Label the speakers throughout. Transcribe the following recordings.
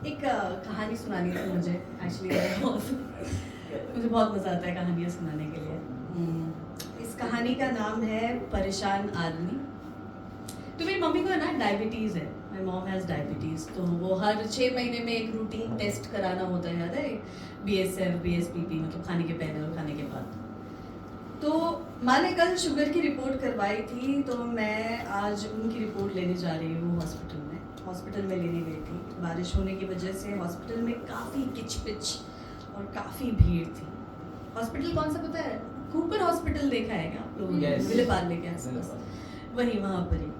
Speaker 1: एक कहानी सुनानी थी मुझे एक्चुअली। मुझे बहुत मज़ा आता है कहानियाँ सुनाने के लिए। इस कहानी का नाम है परेशान आदमी। तो मेरी मम्मी को ना डायबिटीज़ है, माई मॉम हैज़ डायबिटीज़। तो वो हर 6 महीने में एक रूटीन टेस्ट कराना होता है, याद है? BSF BSPP, मतलब खाने के पहले और खाने के बाद। तो माँ ने कल शुगर की रिपोर्ट करवाई थी, तो मैं आज उनकी रिपोर्ट लेने जा रही हूँ हॉस्पिटल में लेने गई थी। बारिश होने की वजह से हॉस्पिटल में काफ़ी किचपिच और काफ़ी भीड़ थी। हॉस्पिटल कौन सा पता है? कूपर हॉस्पिटल देखा है क्या आप लोगों ने? विलेपार्ले के आसपास, वहीं वहाँ पर ही।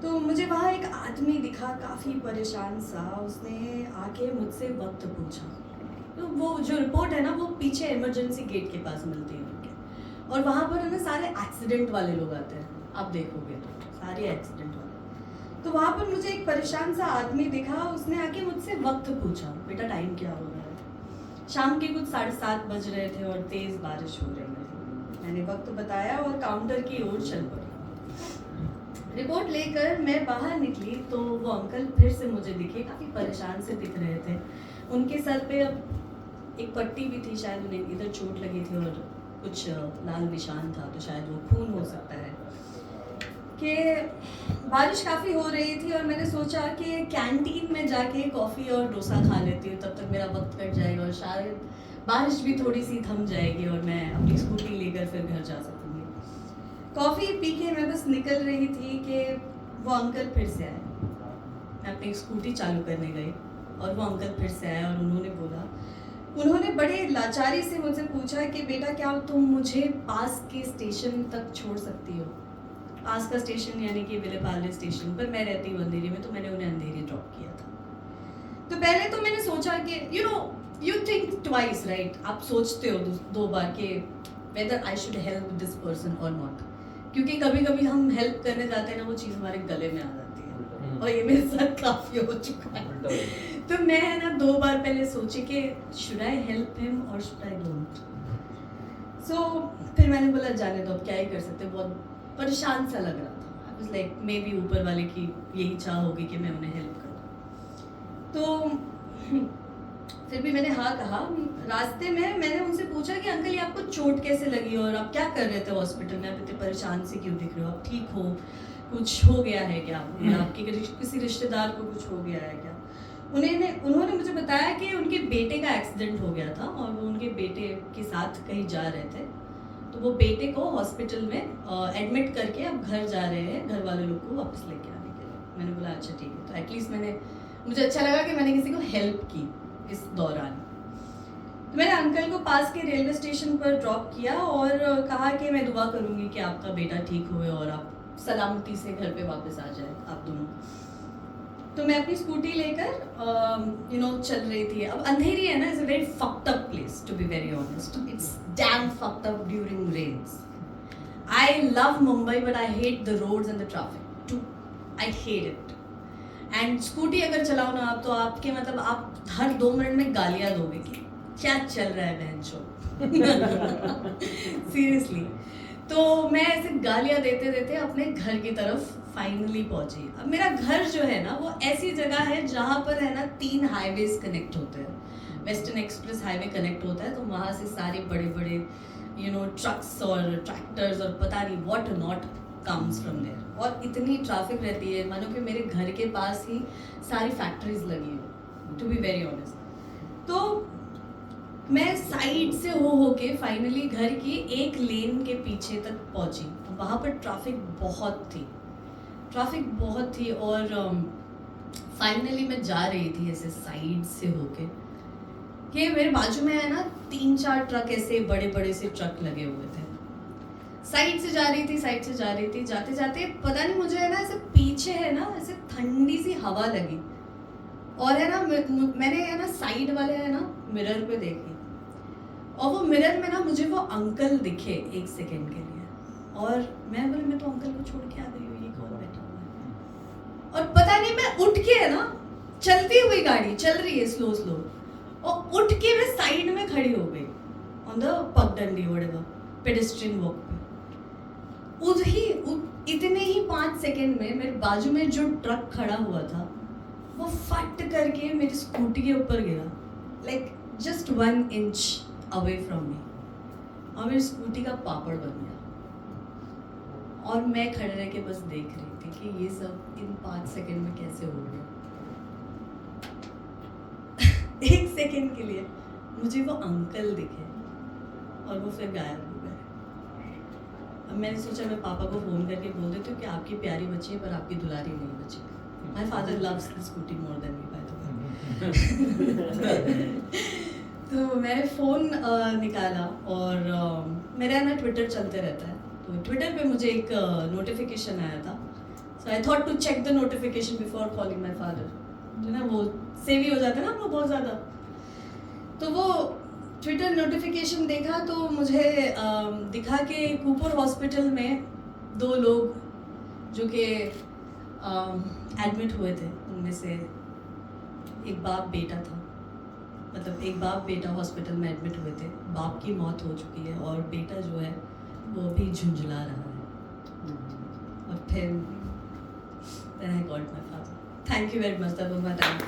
Speaker 1: तो मुझे वहाँ एक आदमी दिखा, काफ़ी परेशान सा। उसने आके मुझसे वक्त पूछा। तो वो जो रिपोर्ट है ना, वो पीछे इमरजेंसी गेट के पास मिलती है उनके, और वहाँ पर है ना सारे एक्सीडेंट वाले लोग आते हैं, आप देखोगे तो सारे एक्सीडेंट वाले। तो वहाँ पर मुझे एक परेशान सा आदमी दिखा। उसने आके मुझसे वक्त पूछा, बेटा टाइम क्या हो रहा है? शाम के कुछ 7:30 बज रहे थे और तेज़ बारिश हो रही थी। मैंने वक्त बताया और काउंटर की ओर चल पड़ी। रिपोर्ट लेकर मैं बाहर निकली तो वो अंकल फिर से मुझे दिखे, काफ़ी परेशान से दिख रहे थे। उनके सर पे अब एक पट्टी भी थी, शायद उन्हें इधर चोट लगी थी और कुछ लाल निशान था, तो शायद वो खून हो सकता है। कि बारिश काफ़ी हो रही थी और मैंने सोचा कि कैंटीन में जाके कॉफ़ी और डोसा खा लेती हूँ, तब तक मेरा वक्त कट जाएगा और शायद बारिश भी थोड़ी सी थम जाएगी और मैं अपनी स्कूटी लेकर फिर घर जा सकूँगी। कॉफ़ी पी के मैं बस निकल रही थी कि वो अंकल फिर से आए। मैं अपनी स्कूटी चालू करने गई और वो अंकल फिर से आए और उन्होंने बड़े लाचारी से मुझसे पूछा कि बेटा क्या तुम मुझे पास के स्टेशन तक छोड़ सकती हो? पास का स्टेशन यानी कि विलेपार्ले स्टेशन पर मैं रहती हूँ अंधेरी में, तो मैंने उन्हें अंधेरी ड्रॉप किया था। तो पहले तो मैंने सोचा कि यू थिंक ट्वाइस, राइट? आप सोचते हो 2 बार कि whether I should help this person और नॉट, क्योंकि कभी कभी हम हेल्प करने जाते हैं ना, वो चीज़ हमारे गले में आ जाती है और ये मेरे साथ काफ़ी हो चुका है। तो मैं है ना 2 बार पहले सोची कि शुड आई हेल्प हिम और शुड आई डोंट। सो फिर मैंने बोला जाने दो, अब क्या ही कर सकते, बहुत परेशान सा लग रहा था। I was like may be ऊपर वाले की यही चाह होगी कि मैं उन्हें हेल्प करूँ। तो फिर भी मैंने हाँ कहा। रास्ते में मैंने उनसे पूछा कि अंकल ये आपको चोट कैसे लगी और आप क्या कर रहे थे हॉस्पिटल में? आप इतने परेशान से क्यों दिख रहे हो? आप ठीक हो? कुछ हो गया है क्या? या आपके किसी रिश्तेदार को कुछ हो गया है क्या? उन्होंने मुझे बताया कि उनके बेटे का एक्सीडेंट हो गया था और वो उनके बेटे के साथ कहीं जा रहे थे, तो वो बेटे को हॉस्पिटल में एडमिट करके अब घर जा रहे हैं, घर वाले लोग को वापस लेके आने के लिए। मैंने बोला अच्छा ठीक है। तो एटलीस्ट मुझे अच्छा लगा कि मैंने किसी को हेल्प की इस दौरान। तो मैंने अंकल को पास के रेलवे स्टेशन पर ड्रॉप किया और कहा कि मैं दुआ करूँगी कि आपका बेटा ठीक हुए और आप सलामती से घर पे वापस आ जाए, आप दोनों। तो मैं अपनी स्कूटी लेकर चल रही थी। अब अंधेरी है ना, is a very fucked up place, to be very honest. It's damn fucked up during rains. I love Mumbai but I hate the roads and the traffic too, I hate it. And scooty अगर चलाओ ना आप, तो आपके मतलब आप हर 2 minute में गालियाँ दोगे कि क्या चल रहा है बहनचोद। सीरियसली। तो मैं ऐसे गालियाँ देते देते अपने घर की तरफ फाइनली पहुंची। अब मेरा घर जो है ना, वो ऐसी जगह है जहाँ पर है ना 3 हाईवेज कनेक्ट होते हैं। वेस्टर्न एक्सप्रेस हाईवे कनेक्ट होता है, तो वहाँ से सारे बड़े बड़े ट्रक्स और ट्रैक्टर्स और पता नहीं what not comes from there. और इतनी ट्रैफिक रहती है, मानो कि मेरे घर के पास ही सारी फैक्ट्रीज लगी हो, टू बी वेरी ऑनेस्ट। तो मैं साइड से हो के फाइनली घर की एक लेन के पीछे तक पहुंची। वहाँ पर ट्रैफिक बहुत थी और फाइनली मैं जा रही थी ऐसे साइड से होके कि मेरे बाजू में है ना 3-4 ट्रक, ऐसे बड़े बड़े से ट्रक लगे हुए थे। साइड से जा रही थी, जाते जाते पता नहीं मुझे है ना ऐसे पीछे है ना ऐसे ठंडी सी हवा लगी और है ना मैंने है ना साइड वाले है ना मिरर पे देखी और वो मिरर में ना मुझे वो अंकल दिखे 1 सेकेंड के लिए और मैं बोली मैं तो अंकल को छोड़ के आ गई हूँ, ये कौन बैठा हुआ है? और पता नहीं मैं उठ के है ना, चलती हुई गाड़ी चल रही है स्लो और उठ के मैं साइड में खड़ी हो गई ऑन द पगडंडी व्हाटएवर पेडेस्ट्रियन वॉक पे। इतने ही 5 सेकेंड में मेरे बाजू में जो ट्रक खड़ा हुआ था वो फट करके मेरी स्कूटी के ऊपर गिरा, like just 1 inch away from me, और मेरी स्कूटी का पापड़ बन गया। और मैं खड़े रह के बस देख रही थी कि ये सब इन 5 सेकंड में कैसे हो गया। 1 सेकंड के लिए मुझे वो अंकल दिखे और वो फिर गायब हो गए। अब मैंने सोचा मैं पापा को फ़ोन करके बोल देती हूँ कि आपकी प्यारी बच्ची है पर आपकी दुलारी नहीं बची। My father loves the scooty more than me, by the way. तो मैंने फ़ोन निकाला और मेरे यहाँ ना ट्विटर चलते रहता है, तो ट्विटर पे मुझे एक नोटिफिकेशन आया था। So I thought to check the notification before calling my father. जो ना वो सेव ही हो जाता है ना आपको बहुत ज़्यादा। तो वो ट्विटर नोटिफिकेशन देखा तो मुझे दिखा कि कूपर हॉस्पिटल में 2 लोग जो कि एडमिट हुए थे, उनमें से एक बाप बेटा था, मतलब एक बाप बेटा हॉस्पिटल में एडमिट हुए थे। बाप की मौत हो चुकी है और बेटा जो है वो अभी झुंझला रहा है। और फिर then I called my father. Thank you very much, that was my time.